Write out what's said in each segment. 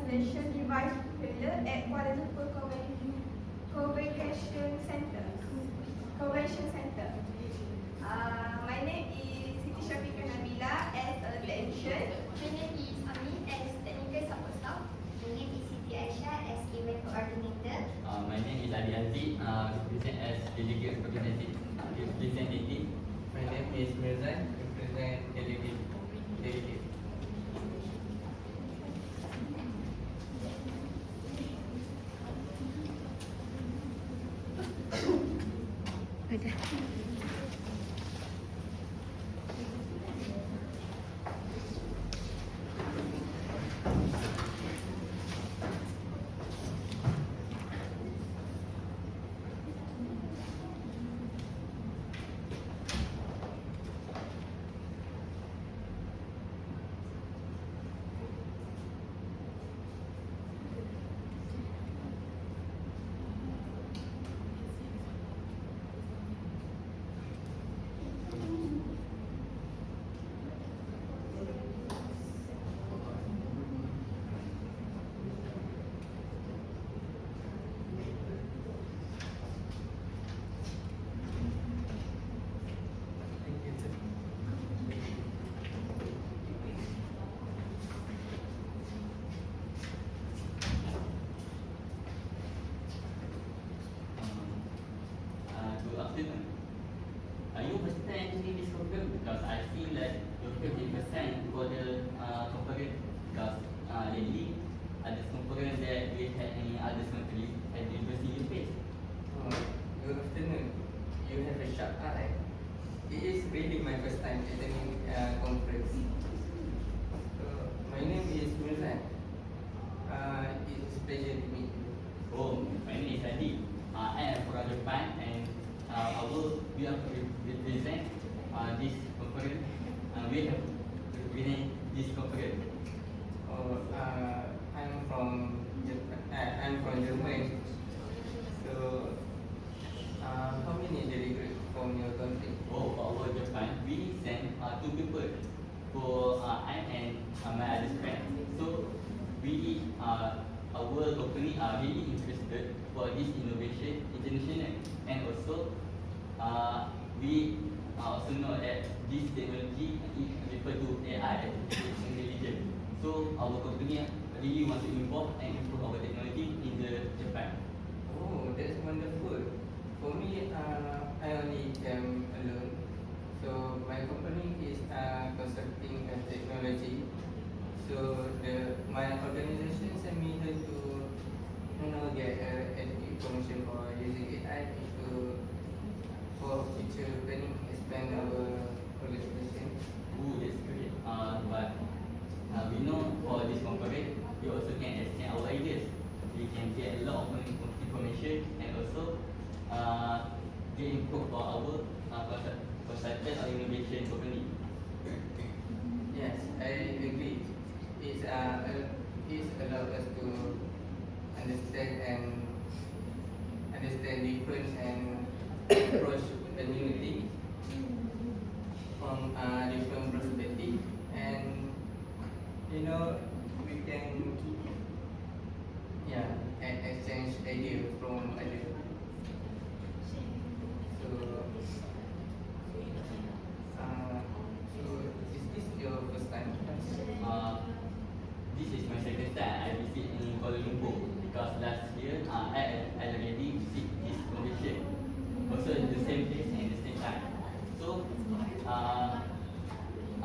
Translation Device Propeller at Kuala Lumpur Convention Center. My name is Siti Syafiqah Nabila as a technician. My name is Amin as technical support staff. My name is Siti Aisyah as event coordinator. My name is Ali Aziz, represent as delegate representative. My name is Mirzan, represent delegate. Good afternoon. Are you first time in this program? Because I feel like you're 50% for the conference. Because lately, other conference that we had in other countries had university you face. Good afternoon. You have a sharp eye. It is really my first time attending conference. My name is Mirzan. It's a pleasure to meet you. Oh, my name is Adi. I am from Japan and we are represent this conference. We have represent this conference. I'm from Japan. I'm from Germany. So, how many delegates from your country? Oh, for our Japan, we send two people for I and my other friend. So we our company are really interested for this innovation international, and also we also know that this technology is referred to AI, artificial intelligence. So our company really want to involve and improve our technology in the Japan. Oh, that's wonderful. For me, I only came alone. So my company is consulting and technology. So my organization sent me here to get information for using AI for future planning, expand our organization. Ooh, that's great. But we know for this conference, we also can exchange our ideas. We can get a lot of information and also get input for our consultant or innovation company. Yes, I agree. It's allowed us to understand different and approach the new thing from different perspective, and we can exchange ideas from other. So is this your first time? This is my second time I visit in Kuala Lumpur because last year I already visit this convention, also in the same place and the same time. So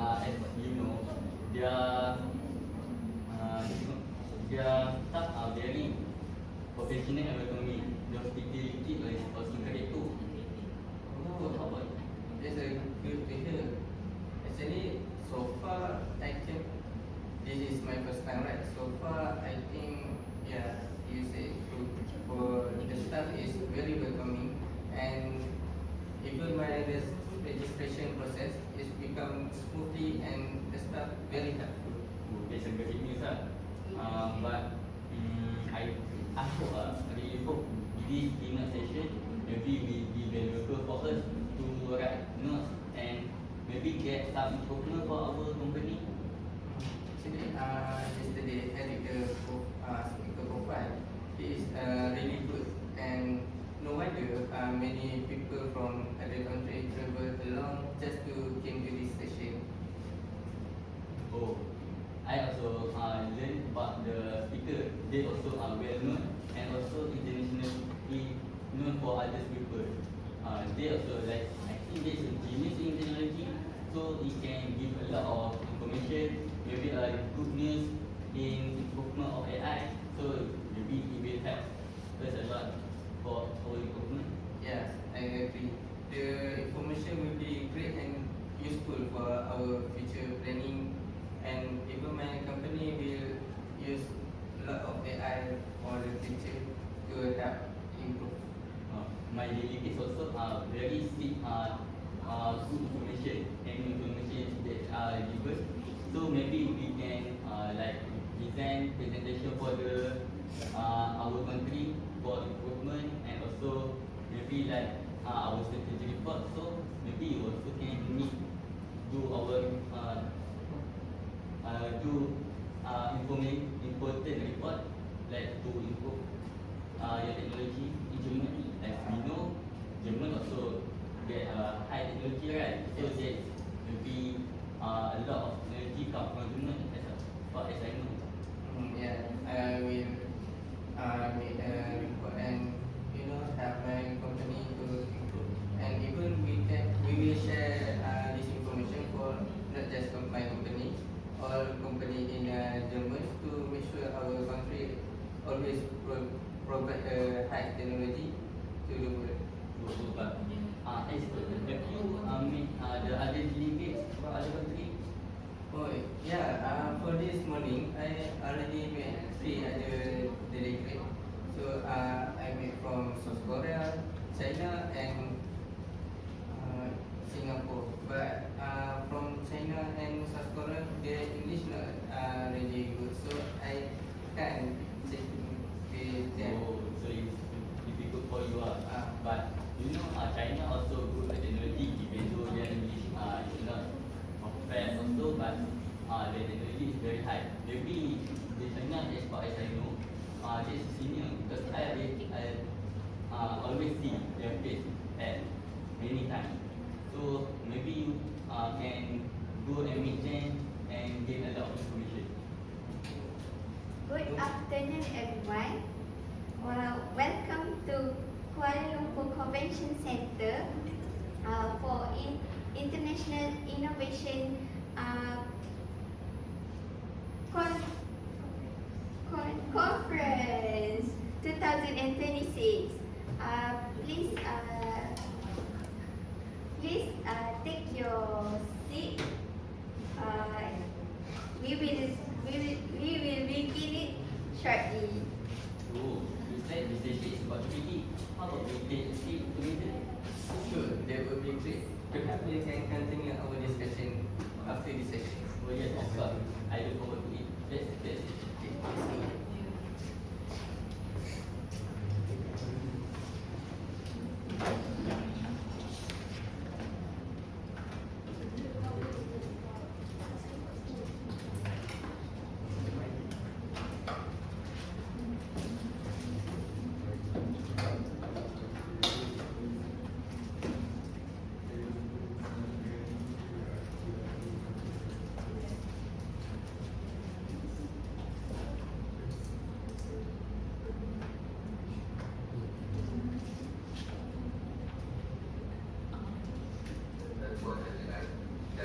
as you know, their staff are very professional and welcoming. The hospitality is also great too. So how about you? That's a good to hear. Actually, so far I think this is my first time, right? So far I think you say true. For the staff is very welcoming, and even my registration process is become smoothly, and the staff very helpful. That's a great news, but I hope, really hope this keynote session maybe will be valuable for us to write notes and maybe get some improvement for our company. Actually, yesterday I did a speaker profile. He is really good, and no wonder many people from other countries travel along just to came to this session. Oh, I also learned about the speaker. They also are well known and also internationally known for other people. They also like I think there's a genius in technology, so it can give a lot of information, maybe good news in improvement of AI. So maybe it will help us a lot for our improvement. Yes, I agree. The information will be great and useful for our future planning, and even my company will use a lot of AI for the future to help improve. My delegates also very seek good information and information that given. So maybe we can like design presentation for the our country for improvement, and also maybe like our strategy report. So maybe you also can meet do our important report like to improve your technology in Germany. As we know, German also get high technology, right? So that maybe a lot of technology come from German as far as I know. Yeah, I will make a report and help my company to improve. And even we will share this information for not just my company, all company in Germany to make sure our country always provide high technology to the world. But have you meet the other delegates from other country? Oh yeah, for this morning I already met 3 other delegates. So I met from South Korea, China, and Singapore. But from China and South Korea, their English not really good, so I can't check with them. Oh, so it's difficult for you. But you know, China also good at technology, even though their English is not fast also, but their technology is very high. Maybe the China, as far as I know, is senior because I always see their face at many times. So maybe you can go and meet them and gain a lot of information. Good afternoon, everyone. Welcome to Kuala Lumpur Convention Centre for International Innovation Conference 2026. Please take your seat. We will begin it shortly. Oh, you said the session is about 3D. How about we take a seat together? Sure, that would be great. Perhaps we can continue our discussion after this session. Oh yes, of course. I look forward to it. Let's Okay, let's go.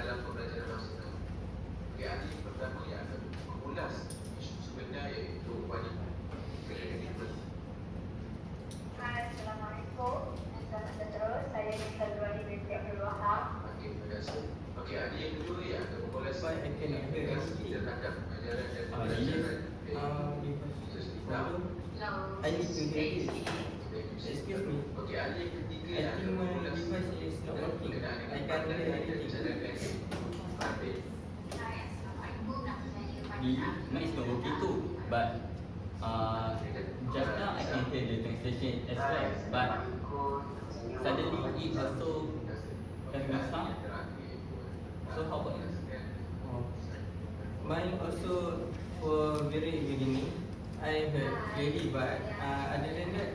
dalam pembelajaran masyarakat. Ahli pertama yang akan mengulas isu sebenar iaitu wanita. Hai, Assalamualaikum. Selamat sejahtera. Saya Nisa Nurani binti Abdul Wahab. Okey, terima kasih. Okey, ahli yang kedua yang akan mengulas Baik, I cannot hear. terhadap ajaran dan pembelajaran Yesus Islam. No. I need to hear this. Excuse me. Okey, ahli yang ketiga I yang akan think my mengulas device is not working. berkenaan I dengan can't hear pandangan dan anything. cara pendek. Fadil. Hai, Assalamualaikum. Nama saya Mine is not working too, but just now I can hear the translation as well, but suddenly it also having sound. So how about you? Oh. Mine also for very beginning, I heard clearly, but other than that,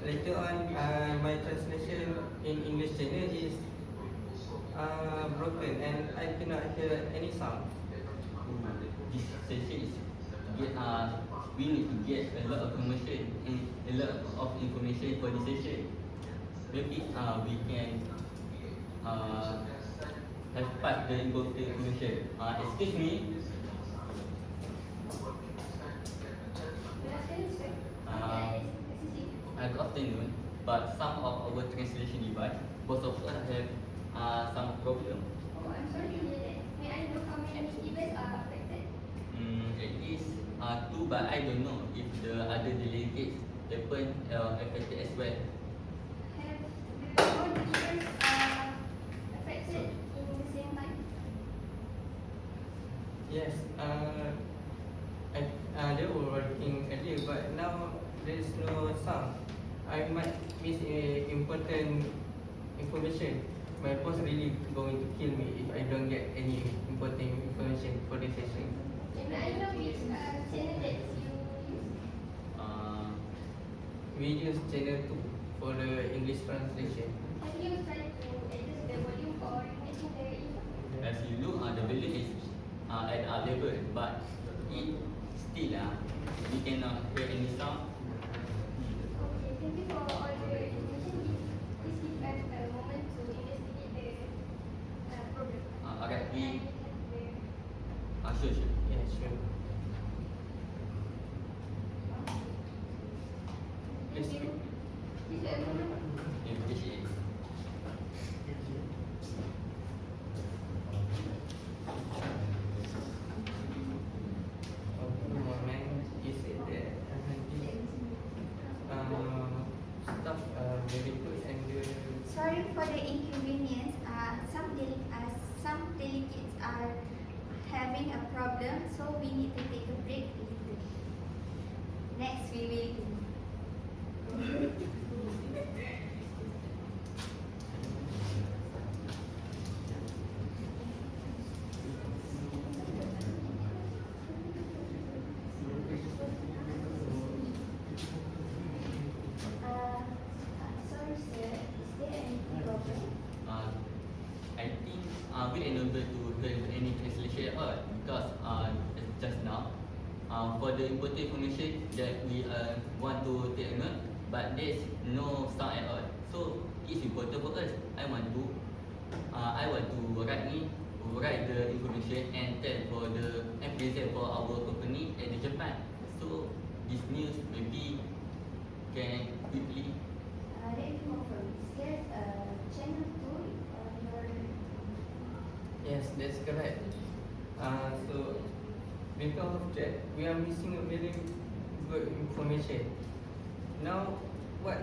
later on, my translation in English channel is broken and I cannot hear any sound. This session is get we need to get a lot of information and a lot of information for this session. Maybe we can have part the important information. Excuse me. Good afternoon. But some of our translation device, both of us have some problem. Oh, I'm sorry to hear that. May I know how many devices are affected? At least two, but I don't know if the other delegates happen affected as well. Have the all devices affected in the same time? Yes, they were working earlier, but now there is no sound. I might miss important information. My boss really going to kill me if I don't get any important information for this session. And may I know which channel that you use? We use channel 2 for the English translation. Have you tried to adjust the volume or making the echo? As you look, the value is at our level, but it still we cannot hear any sound. Okay, thank you for all the information. Please give us a moment to investigate the problem. Alright, we And sure. Yeah, sure. thank you. Please wait a moment. We appreciate it. Okay, moment. You said that stuff very good and Sorry for the inconvenience. Some delegates are having a problem, so we need to take a break a little. Next, we will. Sorry sir, is there any problem? I think we unable to hear any translation at all because just now for the important information that we want to take a note, but there's no sound at all. So it's important for us. I want to write the information and tell for the and present for our company at the Japan. So this news maybe can quickly. Let me confirm. Is there channel 2 on your... yes, that's correct. So because of that, we are missing a very good information. Now, what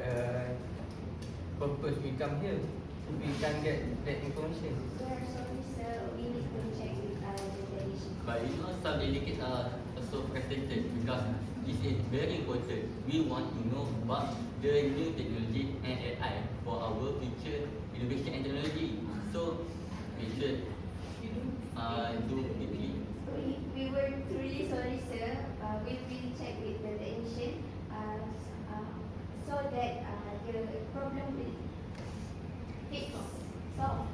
purpose we come here if we can't get that information? We are sorry sir, we need to check with the delegation. But you know, some delegates are also frustrated because this is very important. We want to know about the new technology and AI for our future innovation and technology. So we should do quickly. We were truly sorry sir. We will check with the technician so that the problem will fix, solve.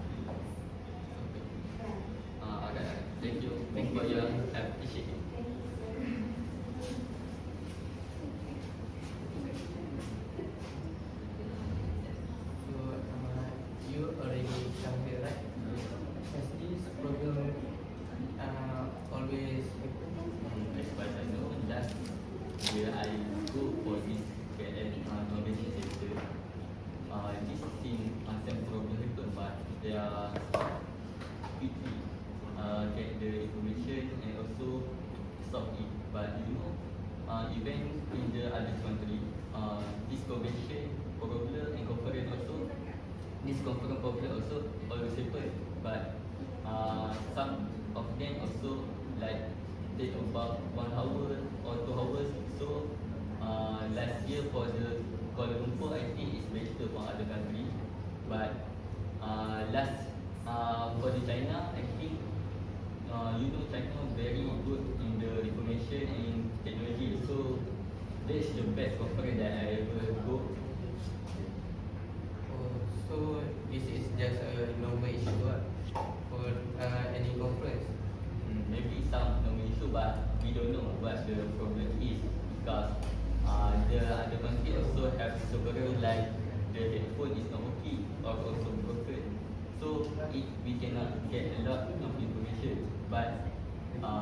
Yeah. Alright, thank you. Thank you for your appreciation. Thank you sir. So you already come here, right? Has this problem always happened? As far as I know, just where I go for this KL Innovation Center, this thing some problem happen, but they are quickly get the information and also solve it. But you know, even in the other country, this convention problem and conference also, this conference problem also always happen. But some of them also like take about 1 hour or 2 hours. So last year for the Kuala Lumpur, I think it's better for other country. But last for the China, I think you know China very good in the information and technology. So best conference that I ever go. Oh, so this is just a normal issue for any conference. Maybe some normal issue, but we don't know what the problem is because the other country also have several like the headphone is not working or also broken. So we cannot get a lot of information, but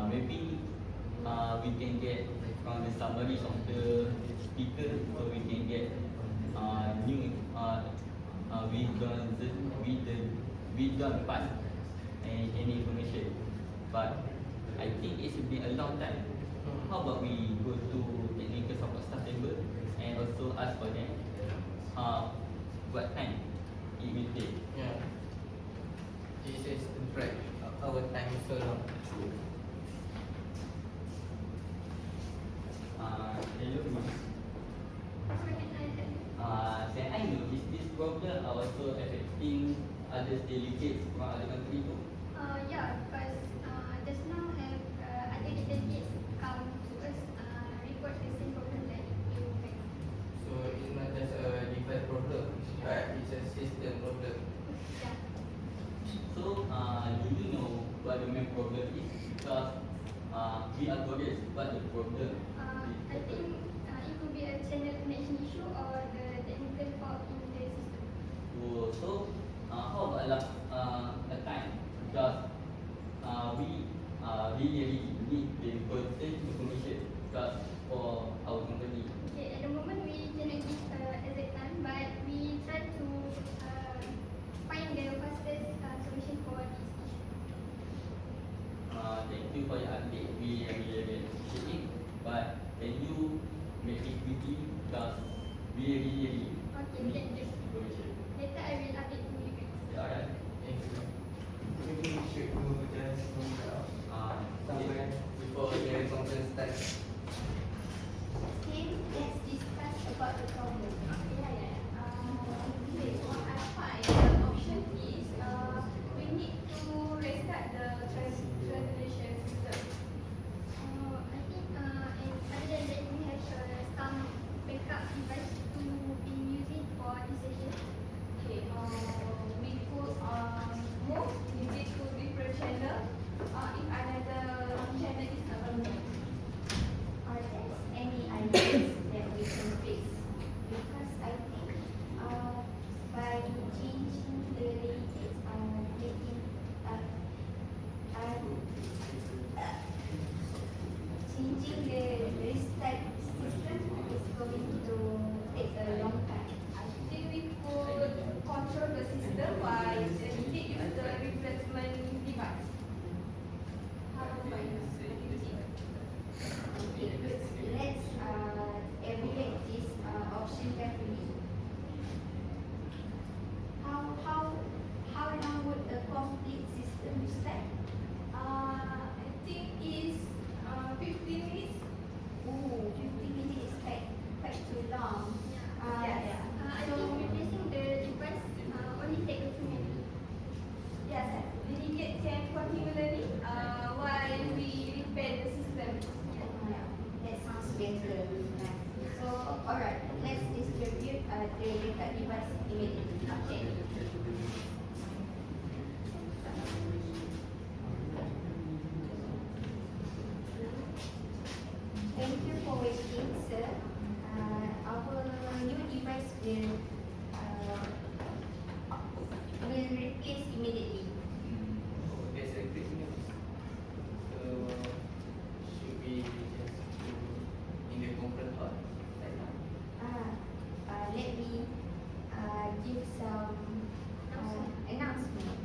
maybe we can get from the summaries of the speaker, so we can get new we don't pass any information. But I think it should be a long time. How about we go to technical support staff member and also ask for them what time it will take. Yeah. This is drag our time so long. Hello, Miss. Can I know is this problem also affecting other delegates from other country too? Yeah, because just now have other delegates come to us report the same problem that you face. So it's not just a device problem, but it's a system problem. Yeah. So, do you know what the main problem is? Because we are curious what the problem I think it could be a channel connection issue or the technical fault in the system. Oh, so, how about a time? Because we really need the important information because for our company. Okay, at the moment we cannot give exact time, but we try to find the fastest solution for this issue. Thank you for your update. We really appreciate it. But can you make it quickly because we really Okay, need can do. information. Later I will update to you guys. Yeah, alright. Thank you. Maybe we should go just move out somewhere before the conference starts. Okay, let's discuss about the problem. Okay, what I find the option is we need to restart the translation system. I think and other than that we have some backup device to be using for this session. Okay, we could move music to different channel if another channel is not working. Are there any ideas that we can fix? Because I think by changing the delegates, changing the restart system is going to take a long time. I think we could control the system by indeed use the replacement device. How about you? Okay, good. Let's evaluate this option carefully. How long would a complete system restart? I think is 15 minutes. Ooh, 50 minutes is quite too long. Yeah. I think replacing the device only take a few minutes. Yes, delegate can continue learning while we repair the system. That sounds better. So, alright, let's distribute the backup device immediately. Okay. Thank you for waiting, sir. Our new device will replace immediately. Oh, that's a great news. So, should we just go in the conference hall right now? Let me give some announcement.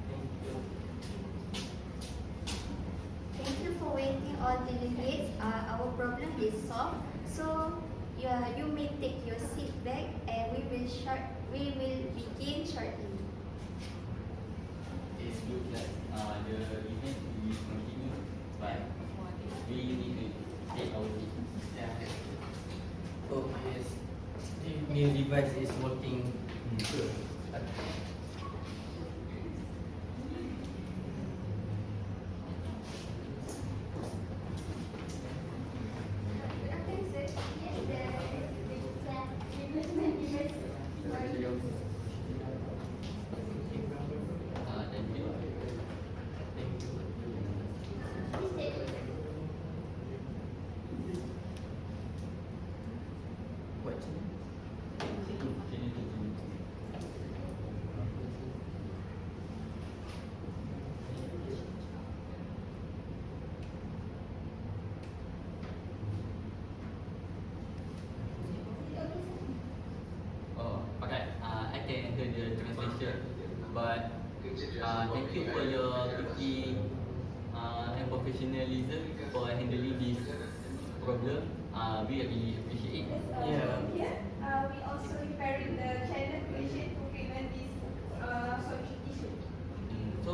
Thank you. Thank you for waiting, all delegates. Our problem is solved. So you may take your seat back, and we will begin shortly. It looks like the event will continue, but we need to take our seat. Yeah. Oh, yes. The new device is working good. Good afternoon, sir. sure. But thank you for your quickly and professionalism for handling this problem. We really appreciate it. Yeah. Here, we also preparing the channel question to prevent this solution issue. So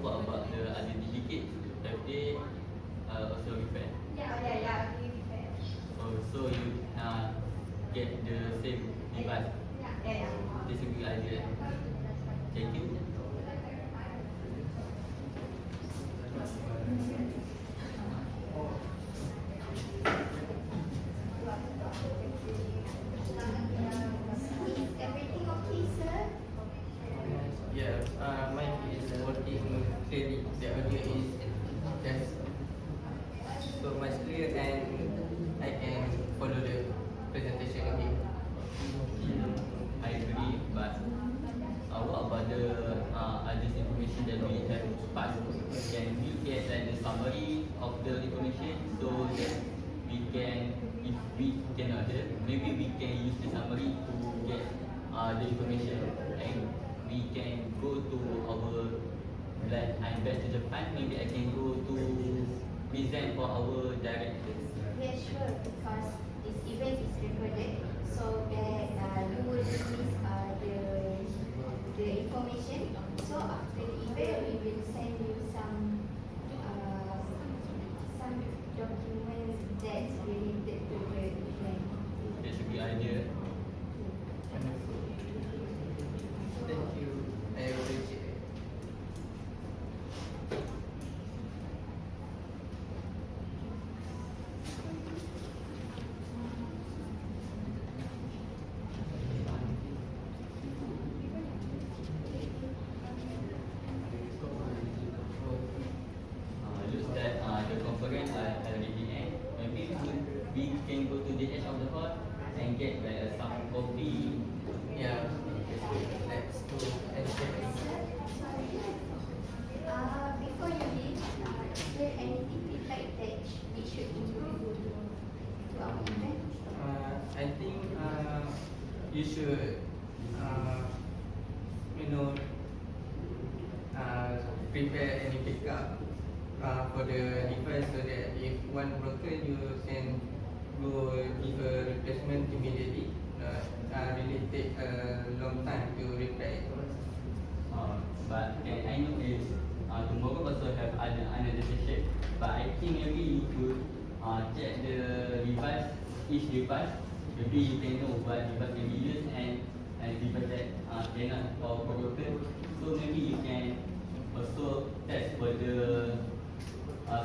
what about the other delegates? Have they also repair? Yeah, we prepare. Oh, so you get the same device. Yeah. That's a good idea. Thank you. Is everything okay, sir? Yeah, mine is working clearly. The audio is just so much clear and I can follow the presentation again. I agree, but what about the other information that we have passed? Can we get like the summary of the information so that we can, if we cannot hear, maybe we can use the summary to get the information and we can go to our, like I'm back to Japan, maybe I can go to present for our directors. Yes, sure, because this event is recorded, so that you will receive the information. So after the event, we will send you some documents that's related to the event. That's a good idea. Thank you. I appreciate it. Looks that the conference already end. Maybe we can go to the edge of the hall and get like some coffee. Yeah, let's go and check. Before you leave, is there anything you'd like that we should improve to our event? I think you should, you know, prepare any backup for the device so that if one broken, you can go give a replacement immediately. Really take a long time to repair it. But can I know is tomorrow also have another session. But I think maybe you could check the device, each device. Maybe you can know what device can be used and device that cannot or broken. So maybe you can also test for the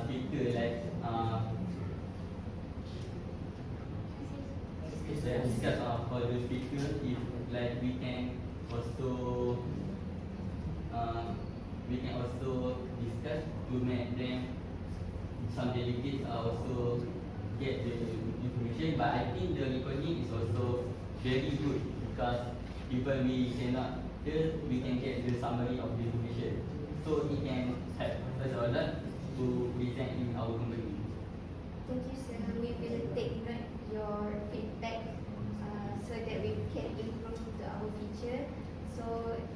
speaker like discuss for the speaker if like we can also discuss to make them some delegates also get the information. But I think the recording is also very good because even we cannot hear, we can get the summary of the information. So it can help us a lot to present in our company. Thank you, sir. We will take note your feedback so that we can improve to our future. So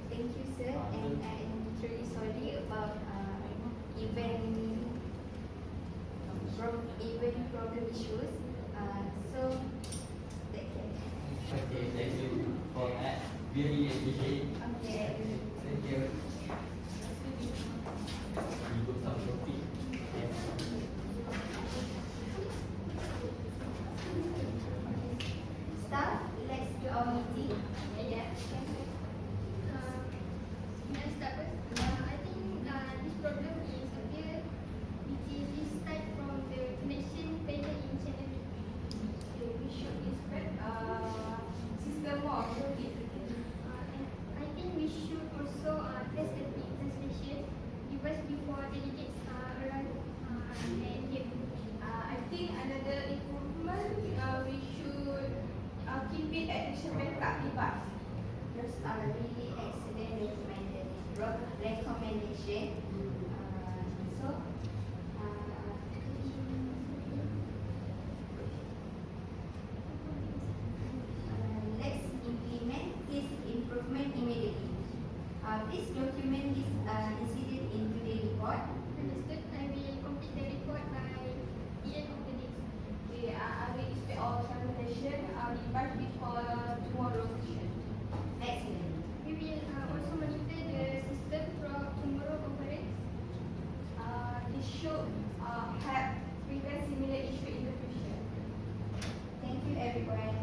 thank you, sir, and I am truly sorry about event problem issues. So take care. Okay, Thank you for that. We really appreciate it. Okay. thank you. We got some coffee. Staff, let's do our meeting. Yeah. Can I start first? I think this problem is appear which is this start from the connection failure in channel 2. Okay, we should inspect system more. And I think we should also test the translation device before delegates arrive and get. I think another improvement, we should keep it at the backup device. Those are really excellent recommendation. So, let's implement this improvement immediately. please document this incident in today's report. Understood. I will complete the report by the end of the day. Okay, I will expect all termination by before tomorrow session. Excellent. We will also monitor the system throughout tomorrow conference. This should help prevent similar issue in the future. Thank you everyone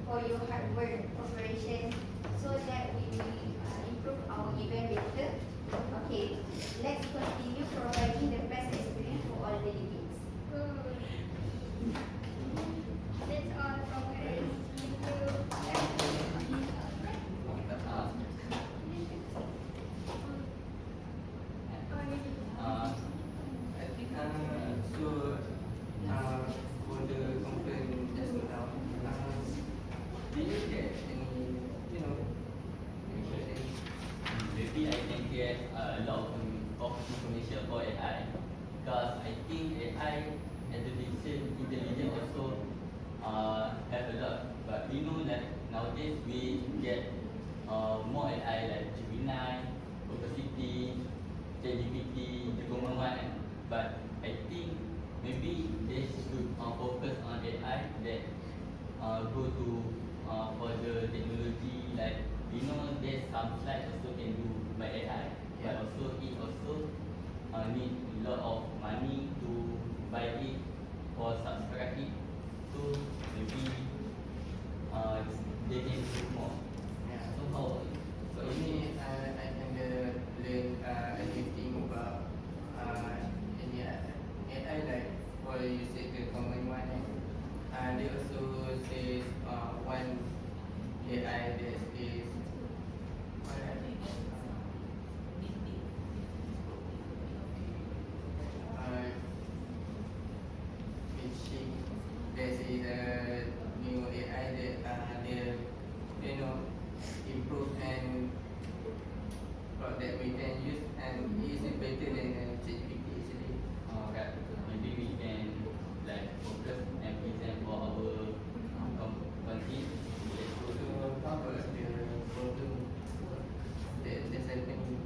for your hard work cooperation so that we will improve our event better. Okay, let's continue providing the best experience for all delegates. Good. That's all from us. Thank you. I think so for the complaint just now, did you get any, question? Maybe I can get a lot of information for AI because I think AI artificial intelligence also have a lot. But we know that nowadays we get more AI like Gemini, Perplexity, ChatGPT, Gemini. But I think maybe they should focus on AI that go to further technology like there's some slides also can do by AI, but also it also need a lot of money to buy it or subscribe it. So maybe they can do more. Yeah. So how about you? For me, I can learn anything about any AI, like what you said, the common one. They also say one AI that is there is a new AI that they improve and that we can use and is better than ChatGPT actually. Right. Maybe we can like focus and present for our company. So how about the problem that's happening?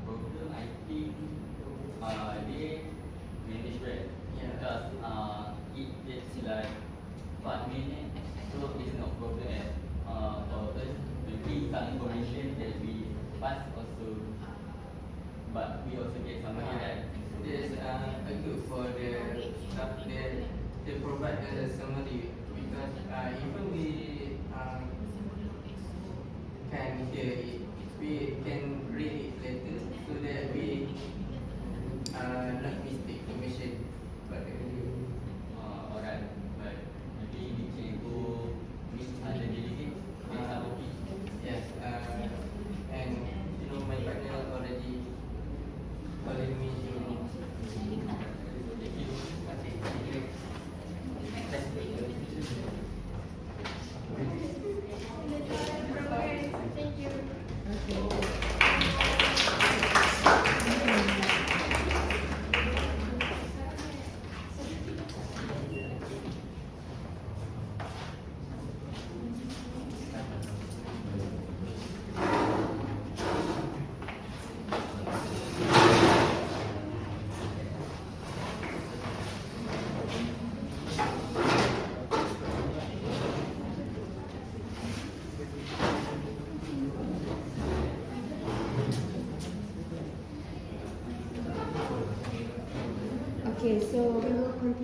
Problem I think they manage well Yeah. because it takes like 5 minutes, so it's not problem for us. Maybe some information that we pass also, but we also get some money, right? There's a good for the staff that they provide a summary because even we can hear it, we can read it later so that we not mistake information. But Alright, but maybe we can go meet other delegates, meet other people. yes, and my partner already calling me to. Thank you. Thank you. Okay, so we